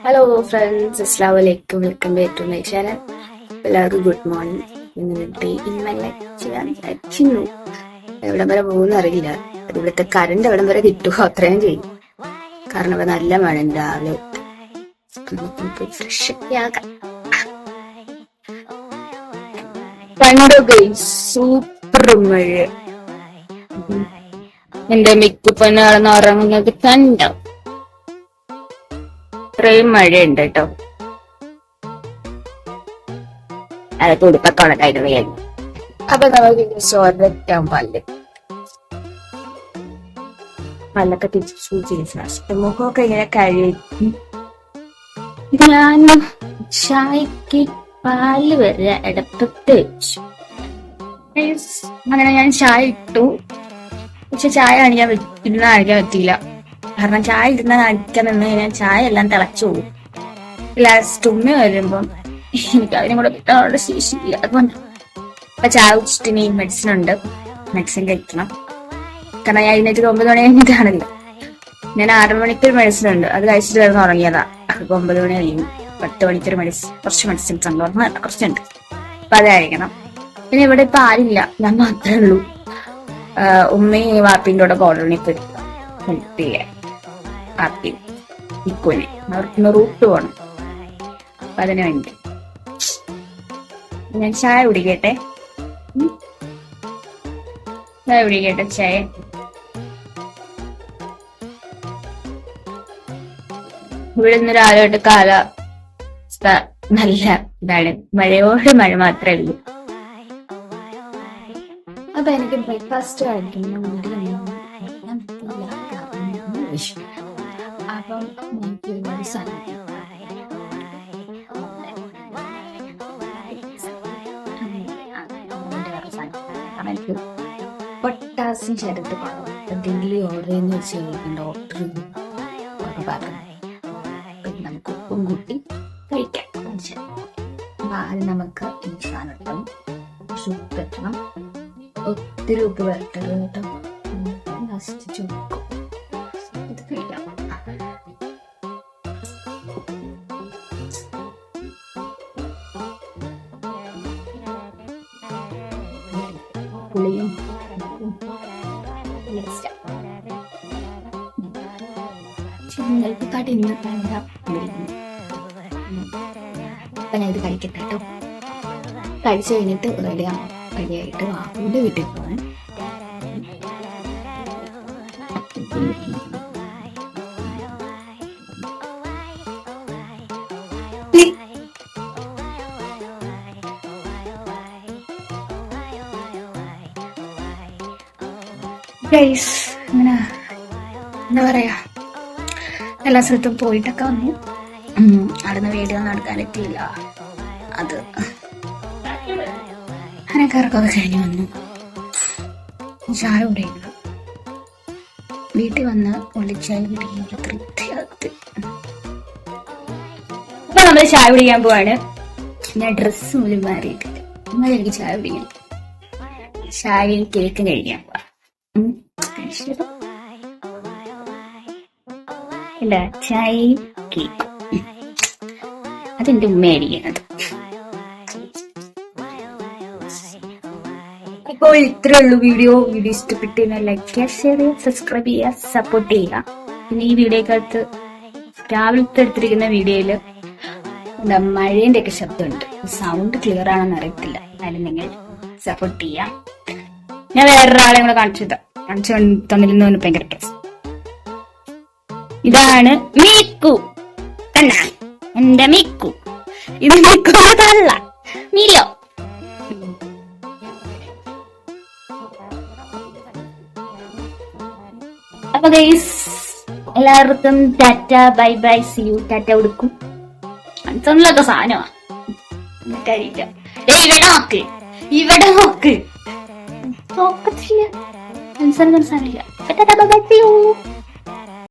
Hello friends, അസ്സലാമു അലൈക്കും. Welcome back to my channel. എല്ലാവർക്കും ഗുഡ് മോർണിംഗ്. ഇന്നിട്ട് ഇന്നലെ ചെയ്യാൻ വിചാരിക്കുന്നു. എവിടം വരെ പോകുന്ന അറിയില്ല. ഇവിടുത്തെ കറണ്ട് എവിടം വരെ കിട്ടുമോ അത്രയും ചെയ്യും. കാരണം ഇവിടെ നല്ല മഴ രാവിലെ ഫ്രഷ് ആകാം. കണ്ടോ സൂപ്പർ മഴ. എന്റെ മിക്കുപ്പന നടന്ന് ഉറങ്ങുന്നത് കണ്ടോ? ഇത്രയും മഴയുണ്ട് കേട്ടോ. അതൊക്കെ ഉടുപ്പൊക്കെ ഉണക്കായിട്ട് വേഗം. അപ്പൊ നമുക്ക് ചോറിട്ടാൻ പല്ലൊക്കെ തിരിച്ചു ശേഷം മുഖമൊക്കെ ഇങ്ങനെ കഴുകി ഞാൻ ചായക്ക് പാല് വരെ അടുപ്പത്ത് വെച്ചു. അങ്ങനെ ഞാൻ ചായ ഇട്ടു. പക്ഷെ ചായ കാണിക്കാൻ പറ്റിയില്ല. കാരണം ചായ ഇടുന്ന കാണിക്കാൻ നിന്ന് കഴിഞ്ഞാൽ ചായ എല്ലാം തിളച്ചു പോകും. ലാസ്റ്റ് ഉമ്മ വരുമ്പം എനിക്ക് അതിനും കൂടെ കിട്ടാനുള്ള ശേഷിയില്ല. അതുകൊണ്ട് അപ്പൊ ചായ കുടിച്ചിട്ട് ഇനി മെഡിസിൻ ഉണ്ട്, മെഡിസിൻ കഴിക്കണം. കാരണം ഞാൻ ഇതിനേറ്റ് 9 മണി കഴിഞ്ഞിട്ടാണല്ലോ. ഞാൻ 6 മണിക്കൊരു മെഡിസിൻ ഉണ്ട്, അത് കഴിച്ചിട്ട് വരുന്ന ഉറങ്ങിയതാ. അപ്പൊ 9 മണി കഴിയും. 10 മണിക്കൊരു കുറച്ച് മെഡിസിൻസ് ഉണ്ട്, കുറച്ചുണ്ട്. അപ്പൊ അത് കഴിക്കണം. പിന്നെ ഇവിടെ ഇപ്പൊ ആരില്ല, ഞാൻ മാത്രമേ ഉള്ളൂ. ഉമ്മയും വാപ്പിന്റെ കൂടെ കോളനിയിൽ പോയി ഹെൽപ്പ് ചെയ്യാൻ. വാപ്പി ഇക്കുനെ അവർക്കൊന്ന് റൂട്ട് പോകണം. അപ്പൊ അതിനു വേണ്ടി ഞാൻ ചായ കുടിക്കട്ടെ. ചായ ഇവിടെ നിന്ന് രാവിലെ കാലാവസ്ഥ നല്ല ഇതാണ്. മഴയോട് മഴ മാത്രമേ ഉള്ളൂ. അപ്പൊ എനിക്ക് ബ്രേക്ക്ഫാസ്റ്റ് കഴിക്കണം. അപ്പം എനിക്ക് ഒരുപാട് എനിക്ക് പൊട്ടാസ്യം ശരീരത്തിൽ കുറവ്. എന്തെങ്കിലും ഓർഡർ ചെയ്യുന്ന വെച്ച് കഴിക്കും ഡോക്ടർ ഉറപ്പാക്കണം. പിന്നെ നമുക്ക് ഉപ്പും കൂട്ടി കഴിക്കാം. ആദ്യം നമുക്ക് ഈ സാധനം ഇട്ടണം, ഉപ്പ് വെക്കണം. ഒത്തിരി ഉപ്പ് വരട്ടരുത് കേട്ടോ. ലാസ്റ്റ് ചുക്കും ഇത് കഴിക്കാം. പുളിയും നിങ്ങൾക്ക് കടന്ന് അപ്പൊ ഞാൻ ഇത് കഴിക്കട്ടെ കേട്ടോ. കഴിച്ചു കഴിഞ്ഞിട്ട് റെഡിയായിട്ട് വാപ്പിന്റെ വീട്ടിൽ പോകാൻ. അങ്ങനെ എന്താ പറയാ, എല്ലാ സ്ഥലത്തും പോയിട്ടൊക്കെ വന്നു. അവിടുന്ന് വീഡിയോ ഒന്നും എടുക്കാൻ പറ്റിയില്ല. അത് അനക്കാർക്കൊക്കെ കഴിഞ്ഞ് വന്നു. ചായ കുടിക്കുന്നു. വീട്ടിൽ വന്ന് ഒളിച്ചായ കുടിക്കുന്ന തൃപ്തിയാകത്ത്. അപ്പൊ നമ്മള് ചായ കുടിക്കാൻ പോവാണ്. ഞാൻ ഡ്രസ്സ് പോലും മാറിയിട്ടില്ല. എന്നാൽ എനിക്ക് ചായ കുടിക്കണം. ചായയും കേക്കും കഴിക്കാൻ പോവാ. ഇല്ല, ചായയും കേക്കും അതെന്റെ ഉമ്മയായിരിക്കുന്നത്. ഇപ്പോൾ ഇത്രേ ഉള്ളൂ വീഡിയോ. ഇഷ്ടപ്പെട്ടു ലൈക്ക് ചെയ്യുക, ഷെയർ ചെയ്യുക, സബ്സ്ക്രൈബ് ചെയ്യുക, സപ്പോർട്ട് ചെയ്യുക. പിന്നെ ഈ വീഡിയോക്കകത്ത് രാവിലത്തെ എടുത്തിരിക്കുന്ന വീഡിയോയില് മഴേന്റെ ഒക്കെ ശബ്ദമുണ്ട്. സൗണ്ട് ക്ലിയർ ആണെന്ന് അറിയത്തില്ല. എന്നാലും നിങ്ങൾ സപ്പോർട്ട് ചെയ്യാം. ഞാൻ വേറൊരാളെ കൂടെ കാണിച്ചു തന്നിരുന്നു. ഭയങ്കര ടേസ്റ്റ്. ഇതാണ് മിക്കു. എന്റെ മിക്കു. ഇത് മിക്കുള്ള മിലോ. അപ്പൊ ഗൈസ് എല്ലാവർക്കും tata, bye bye, see you. Tata കൊടുക്കും. മനസ്സിലൊക്കെ സാധനമാണ്. ഇവിടെ നോക്ക് നോക്കത്തില്ല. മനസ്സിലാക്കാൻ സാധനമില്ല.